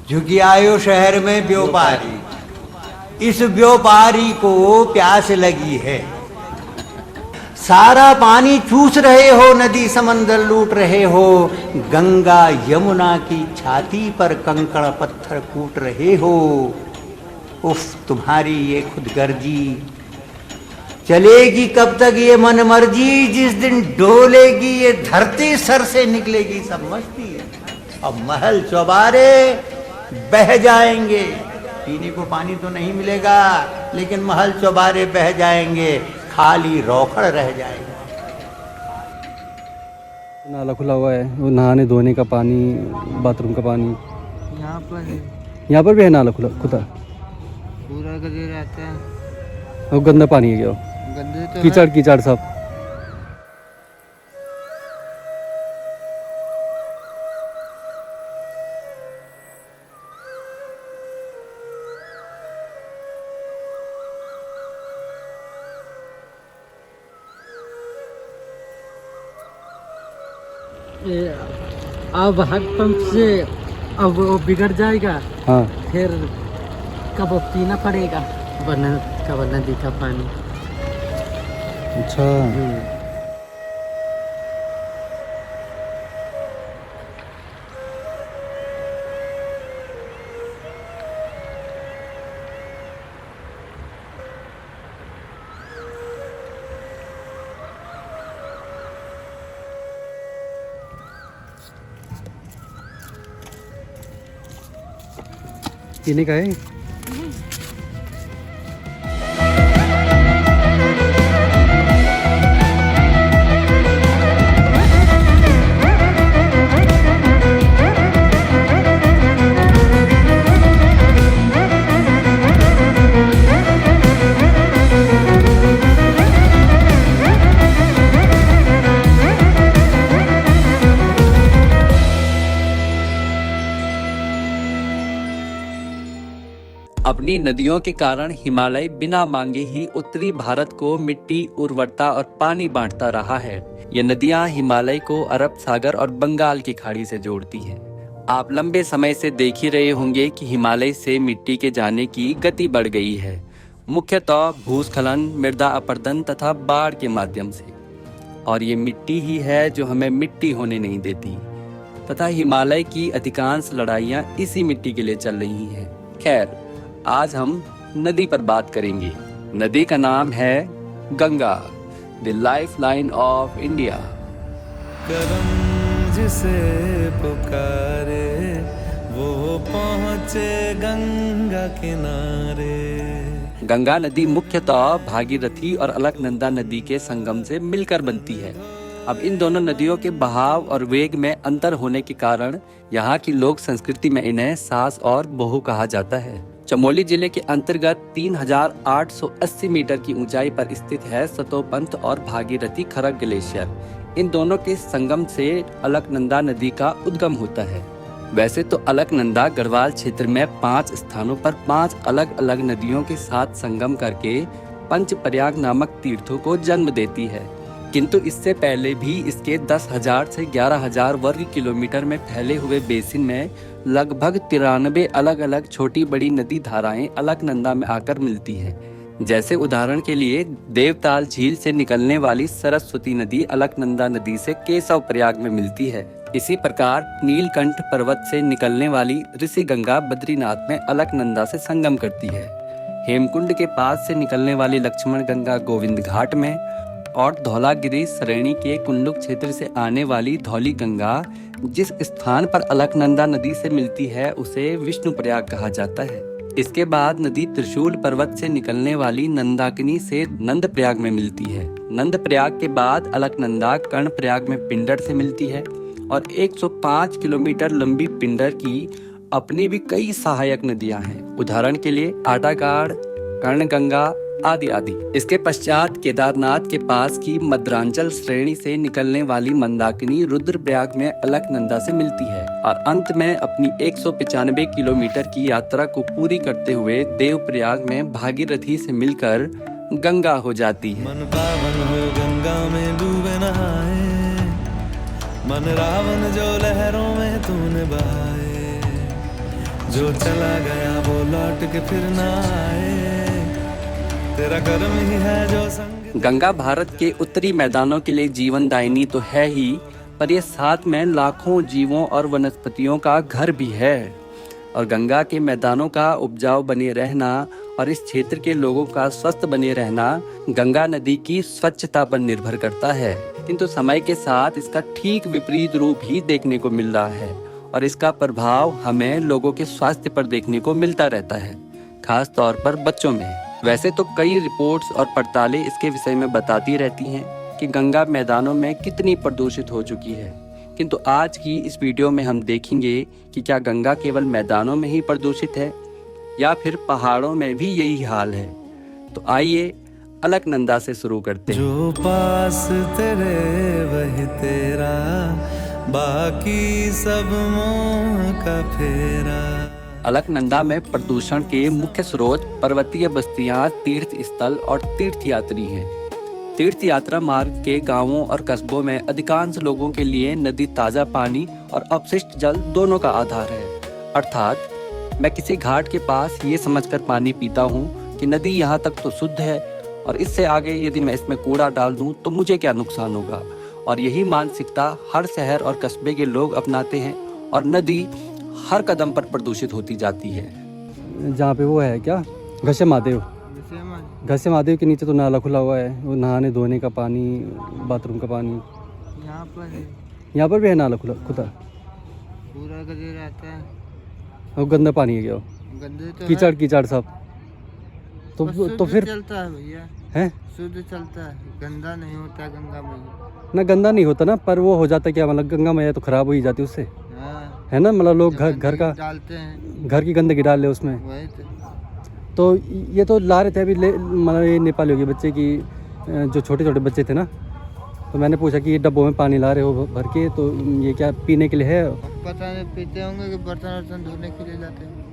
झुकी आयो शहर में व्यापारी, इस व्यापारी को प्यास लगी है। सारा पानी चूस रहे हो, नदी समंदर लूट रहे हो, गंगा यमुना की छाती पर कंकड़ पत्थर कूट रहे हो। उफ, तुम्हारी ये खुदगर्जी चलेगी कब तक ये मन मर्जी? जिस दिन डोलेगी ये धरती, सर से निकलेगी सब मस्ती है। अब महल चौबारे बह जाएंगे, पीने को पानी तो नहीं मिलेगा, लेकिन महल चौबारे बह जाएंगे, खाली रोकड़ रह जाएगा। नाला खुला हुआ है, वो नहाने धोने का पानी, बाथरूम का पानी यहाँ पर है। यहाँ पर भी है नाला खुला खुदा, पूरा गंदे रहता है। वो गंदा पानी है क्या? गंदे तो कीचड़ कीचड़ सब। अब हैंड पंप से अब वो बिगड़ जाएगा, हाँ, फिर कब वो पीना पड़ेगा नदी का पानी। अच्छा। पीने का है? अपनी नदियों के कारण हिमालय बिना मांगे ही उत्तरी भारत को मिट्टी, उर्वरता और पानी बांटता रहा है। ये नदियां हिमालय को अरब सागर और बंगाल की खाड़ी से जोड़ती हैं। आप लंबे समय से देख ही रहे होंगे कि हिमालय से मिट्टी के जाने की गति बढ़ गई है, मुख्यतः भूस्खलन, मृदा अपरदन तथा बाढ़ के माध्यम से। और ये मिट्टी ही है जो हमें मिट्टी होने नहीं देती, तथा हिमालय की अधिकांश लड़ाइयाँ इसी मिट्टी के लिए चल रही हैं। खैर, आज हम नदी पर बात करेंगे। नदी का नाम है Ganga, the life line of India. करम जिसे पुकारे वो पहुँचे गंगा किनारे। गंगा नदी मुख्यतः भागीरथी और अलकनंदा नदी के संगम से मिलकर बनती है। अब इन दोनों नदियों के बहाव और वेग में अंतर होने के कारण यहाँ की लोक संस्कृति में इन्हें सास और बहू कहा जाता है। चमोली जिले के अंतर्गत 3880 मीटर की ऊंचाई पर स्थित है सतोपंथ और भागीरथी खरग ग्लेशियर। इन दोनों के संगम से अलकनंदा नदी का उद्गम होता है। वैसे तो अलकनंदा गढ़वाल क्षेत्र में 5 स्थानों पर 5 अलग अलग नदियों के साथ संगम करके पंचप्रयाग नामक तीर्थों को जन्म देती है, किंतु इससे पहले भी इसके 10,000 से 11,000 वर्ग किलोमीटर में फैले हुए बेसिन में लगभग 93 अलग अलग छोटी बड़ी नदी धाराएं अलकनंदा में आकर मिलती हैं। जैसे उदाहरण के लिए देवताल झील से निकलने वाली सरस्वती नदी अलकनंदा नदी से केशव प्रयाग में मिलती है। इसी प्रकार नीलकंठ पर्वत से निकलने वाली ऋषि गंगा बद्रीनाथ में अलकनंदा से संगम करती है। हेमकुंड के पास से निकलने वाली लक्ष्मण गंगा गोविंद घाट में, और धौलागिरी श्रेणी के कुल्लू क्षेत्र से आने वाली धौली गंगा जिस स्थान पर अलकनंदा नदी से मिलती है उसे विष्णु प्रयाग कहा जाता है। इसके बाद नदी त्रिशूल पर्वत से निकलने वाली नंदाकिनी से नंद प्रयाग में मिलती है। नंद प्रयाग के बाद अलकनंदा कर्ण प्रयाग में पिंडर से मिलती है, और 105 किलोमीटर लंबी पिंडर की अपनी भी कई सहायक नदियां हैं। उदाहरण के लिए आटागाड़, कर्णगंगा आदि आदि। इसके पश्चात केदारनाथ के पास की मद्रांचल श्रेणी से निकलने वाली मंदाकिनी रुद्रप्रयाग में अलकनंदा से मिलती है, और अंत में अपनी 195 किलोमीटर की यात्रा को पूरी करते हुए देवप्रयाग में भागीरथी से मिलकर गंगा हो जाती है। मन पावन हो गंगा में डूबे नहाए, मन रावण जो लहरों में तूने बहाए, जो चला गया वो लौट के फिर ना आए, तेरा कर्म ही है जो संग। गंगा भारत के उत्तरी मैदानों के लिए जीवनदायिनी तो है ही, पर यह साथ में लाखों जीवों और वनस्पतियों का घर भी है। और गंगा के मैदानों का उपजाऊ बने रहना और इस क्षेत्र के लोगों का स्वस्थ बने रहना गंगा नदी की स्वच्छता पर निर्भर करता है। किंतु समय के साथ इसका ठीक विपरीत रूप ही देखने को मिल रहा है और इसका प्रभाव हमें लोगों के स्वास्थ्य पर देखने को मिलता रहता है, खास तौर पर बच्चों में। वैसे तो कई रिपोर्ट्स और पड़तालें इसके विषय में बताती रहती हैं कि गंगा मैदानों में कितनी प्रदूषित हो चुकी है, किंतु आज की इस वीडियो में हम देखेंगे कि क्या गंगा केवल मैदानों में ही प्रदूषित है या फिर पहाड़ों में भी यही हाल है। तो आइए अलकनंदा से शुरू करते हैं। जो पास तेरे वही तेरा, बाकी सब मोह का फेरा। अलकनंदा में प्रदूषण के मुख्य स्रोत पर्वतीय बस्तियां, तीर्थ स्थल और तीर्थ यात्री हैं। तीर्थ यात्रा मार्ग के गांवों और कस्बों में अधिकांश लोगों के लिए नदी ताज़ा पानी और अपशिष्ट जल दोनों का आधार है। अर्थात मैं किसी घाट के पास ये समझकर पानी पीता हूँ कि नदी यहाँ तक तो शुद्ध है और इससे आगे यदि मैं इसमें कूड़ा डाल दूँ तो मुझे क्या नुकसान होगा। और यही मानसिकता हर शहर और कस्बे के लोग अपनाते हैं और नदी हर कदम पर प्रदूषित होती जाती है। जहाँ पे वो है क्या, घसे महादेव, घसे महादेव के नीचे तो नाला खुला हुआ है, वो नहाने धोने का पानी, बाथरूम का पानी। यहाँ पर है, यहाँ पर भी है नाला खुला खुदा, पूरा गंदे रहता है। वो गंदा पानी है क्या, वो गंदे तो कीचड़ कीचड़ सब। तो फिर चलता है भैया, है शुद्ध चलता है, गंदा नहीं होता गंगा मैया। ना, गंदा नहीं होता ना, पर वो हो जाता क्या, मतलब गंगा मैया तो खराब हो ही जाती है उससे, है ना। मतलब लोग घर का डालते हैं, घर की गंदगी डाल ले उसमें। वही तो ये तो ला रहे थे अभी, मतलब ये नेपालियों के बच्चे की, जो छोटे छोटे बच्चे थे ना, तो मैंने पूछा कि ये डब्बों में पानी ला रहे हो भर के, तो ये क्या पीने के लिए है? पता नहीं, पीते होंगे कि बर्तन वर्तन धोने के लिए जाते हैं।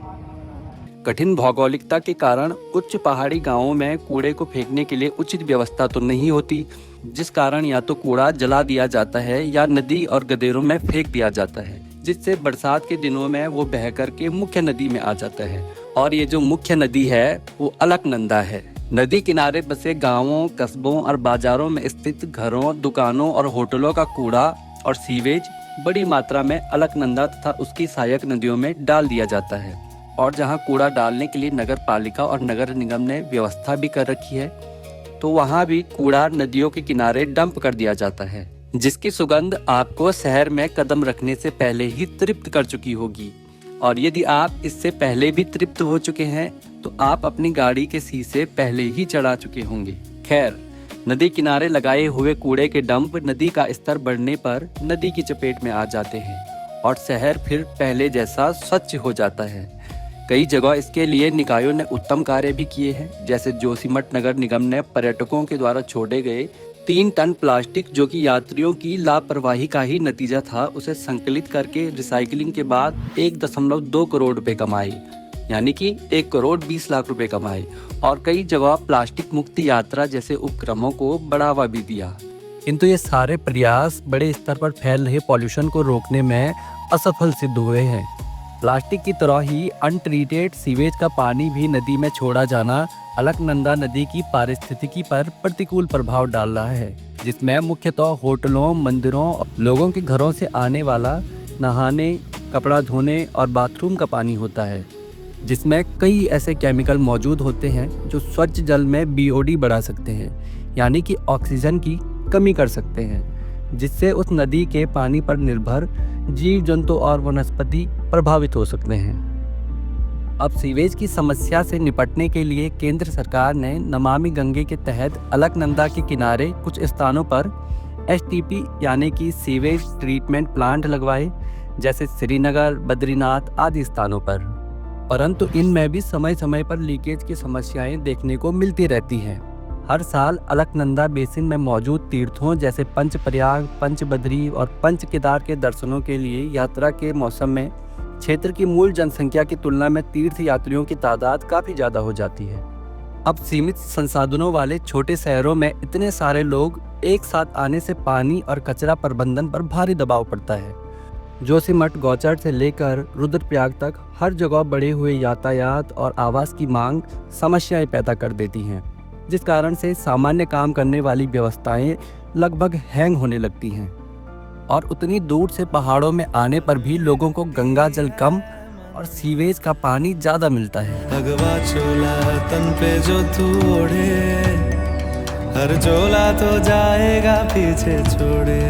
कठिन भौगोलिकता के कारण उच्च पहाड़ी गांवों में कूड़े को फेंकने के लिए उचित व्यवस्था तो नहीं होती, जिस कारण या तो कूड़ा जला दिया जाता है या नदी और गदेरों में फेंक दिया जाता है, जिससे बरसात के दिनों में वो बह कर के मुख्य नदी में आ जाता है। और ये जो मुख्य नदी है वो अलकनंदा है। नदी किनारे बसे गांवों, कस्बों और बाजारों में स्थित घरों, दुकानों और होटलों का कूड़ा और सीवेज बड़ी मात्रा में अलकनंदा तथा उसकी सहायक नदियों में डाल दिया जाता है। और जहां कूड़ा डालने के लिए नगर पालिका और नगर निगम ने व्यवस्था भी कर रखी है, तो वहां भी कूड़ा नदियों के किनारे डंप कर दिया जाता है, जिसकी सुगंध आपको शहर में कदम रखने से पहले ही तृप्त कर चुकी होगी। और यदि आप इससे पहले भी तृप्त हो चुके हैं तो आप अपनी गाड़ी के शीशे पहले ही चढ़ा चुके होंगे। खैर, नदी किनारे लगाए हुए कूड़े के डंप नदी का स्तर बढ़ने पर नदी की चपेट में आ जाते हैं और शहर फिर पहले जैसा स्वच्छ हो जाता है। कई जगह इसके लिए निकायों ने उत्तम कार्य भी किए हैं, जैसे जोशीमठ नगर निगम ने पर्यटकों के द्वारा छोड़े गए 3 टन प्लास्टिक, जो कि यात्रियों की लापरवाही का ही नतीजा था, उसे संकलित करके रिसाइकलिंग के बाद 1.2 करोड़ रुपए कमाए, यानी कि 1 करोड़ 20 लाख रुपए कमाए। और कई जगह प्लास्टिक मुक्त यात्रा जैसे उपक्रमों को बढ़ावा भी दिया। किंतु ये सारे प्रयास बड़े स्तर पर फैल रहे पॉल्यूशन को रोकने में असफल सिद्ध हुए हैं। प्लास्टिक की तरह ही अनट्रीटेड सीवेज का पानी भी नदी में छोड़ा जाना अलकनंदा नदी की पारिस्थितिकी पर प्रतिकूल प्रभाव डाल रहा है, जिसमें मुख्यतः होटलों, मंदिरों, लोगों के घरों से आने वाला नहाने, कपड़ा धोने और बाथरूम का पानी होता है, जिसमें कई ऐसे केमिकल मौजूद होते हैं जो स्वच्छ जल में BOD बढ़ा सकते हैं, यानी कि ऑक्सीजन की कमी कर सकते हैं, जिससे उस नदी के पानी पर निर्भर जीव जंतु और वनस्पति प्रभावित हो सकते हैं। अब सीवेज की समस्या से निपटने के लिए केंद्र सरकार ने नमामि गंगे के तहत अलकनंदा के किनारे कुछ स्थानों पर STP यानी कि सीवेज ट्रीटमेंट प्लांट लगवाए, जैसे श्रीनगर, बद्रीनाथ आदि स्थानों पर। परंतु इनमें भी समय समय पर लीकेज की समस्याएं देखने को मिलती रहती हैं। हर साल अलकनंदा बेसिन में मौजूद तीर्थों जैसे पंचप्रयाग, पंचबद्री और पंच केदार के दर्शनों के लिए यात्रा के मौसम में क्षेत्र की मूल जनसंख्या की तुलना में तीर्थ यात्रियों की तादाद काफ़ी ज़्यादा हो जाती है। अब सीमित संसाधनों वाले छोटे शहरों में इतने सारे लोग एक साथ आने से पानी और कचरा प्रबंधन पर भारी दबाव पड़ता है। जोशीमठ गौचर से लेकर रुद्रप्रयाग तक हर जगह बढ़े हुए यातायात और आवास की मांग समस्याएं पैदा कर देती हैं, जिस कारण से सामान्य काम करने वाली व्यवस्थाएं लगभग हैंग होने लगती हैं। और उतनी दूर से पहाड़ों में आने पर भी लोगों को गंगा जल कम और सीवेज का पानी ज़्यादा मिलता है। भगवा चोला तन पे जो तू ओढ़े, हर चोला तो जाएगा पीछे छोड़े।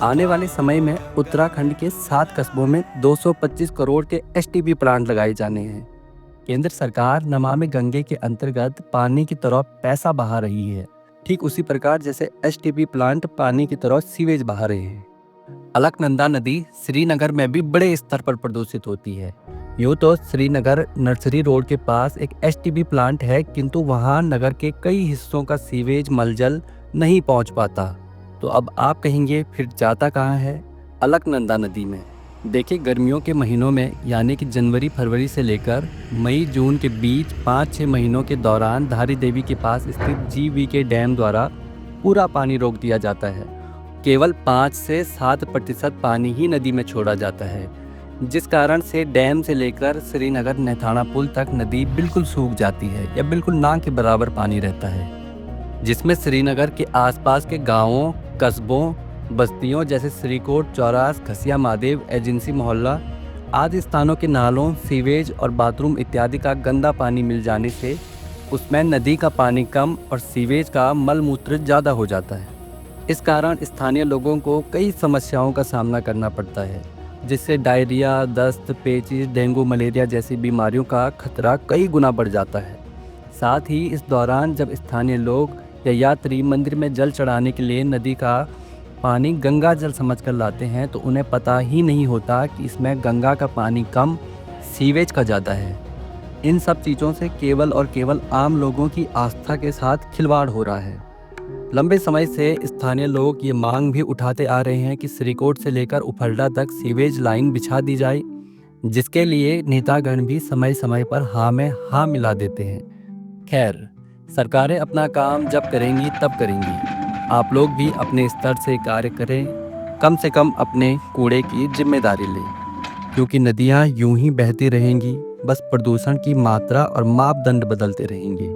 आने वाले समय में उत्तराखंड के 7 कस्बों में 225 करोड़ के एसटीपी प्लांट लगाए जाने हैं। केंद्र सरकार नमामि गंगे के अंतर्गत पानी की तरफ पैसा बहा रही है, ठीक उसी प्रकार जैसे एसटीपी प्लांट पानी की तरफ सीवेज बहा रहे हैं। अलकनंदा नदी श्रीनगर में भी बड़े स्तर पर प्रदूषित होती है। यूँ तो श्रीनगर नर्सरी रोड के पास एक एसटीपी प्लांट है, किंतु वहाँ नगर के कई हिस्सों का सीवेज मलजल नहीं पहुँच पाता। तो अब आप कहेंगे फिर जाता कहाँ है? अलकनंदा नदी में। देखिए, गर्मियों के महीनों में यानी कि जनवरी फरवरी से लेकर मई जून के बीच 5-6 महीनों के दौरान धारी देवी के पास स्थित जीवीके डैम द्वारा पूरा पानी रोक दिया जाता है। केवल 5 से 7% पानी ही नदी में छोड़ा जाता है, जिस कारण से डैम से लेकर श्रीनगर नेथाना पुल तक नदी बिल्कुल सूख जाती है या बिल्कुल ना के बराबर पानी रहता है, जिसमें श्रीनगर के आसपास के गांवों, कस्बों, बस्तियों जैसे श्रीकोट, चौरास, खसिया महादेव, एजेंसी मोहल्ला आदि स्थानों के नालों, सीवेज और बाथरूम इत्यादि का गंदा पानी मिल जाने से उसमें नदी का पानी कम और सीवेज का मल मूत्र ज़्यादा हो जाता है। इस कारण स्थानीय लोगों को कई समस्याओं का सामना करना पड़ता है, जिससे डायरिया, दस्त, पेचिश, डेंगू, मलेरिया जैसी बीमारियों का खतरा कई गुना बढ़ जाता है। साथ ही इस दौरान जब स्थानीय लोग या यात्री मंदिर में जल चढ़ाने के लिए नदी का पानी गंगा जल समझकर लाते हैं, तो उन्हें पता ही नहीं होता कि इसमें गंगा का पानी कम, सीवेज का ज़्यादा है। इन सब चीज़ों से केवल और केवल आम लोगों की आस्था के साथ खिलवाड़ हो रहा है। लंबे समय से स्थानीय लोग ये मांग भी उठाते आ रहे हैं कि श्रीकोट से लेकर उफरडा तक सीवेज लाइन बिछा दी जाए, जिसके लिए नेतागण भी समय समय पर हाँ में हाँ मिला देते हैं। खैर, सरकारें अपना काम जब करेंगी तब करेंगी। आप लोग भी अपने स्तर से कार्य करें, कम से कम अपने कूड़े की जिम्मेदारी लें, क्योंकि नदियाँ यूं ही बहती रहेंगी, बस प्रदूषण की मात्रा और मापदंड बदलते रहेंगे।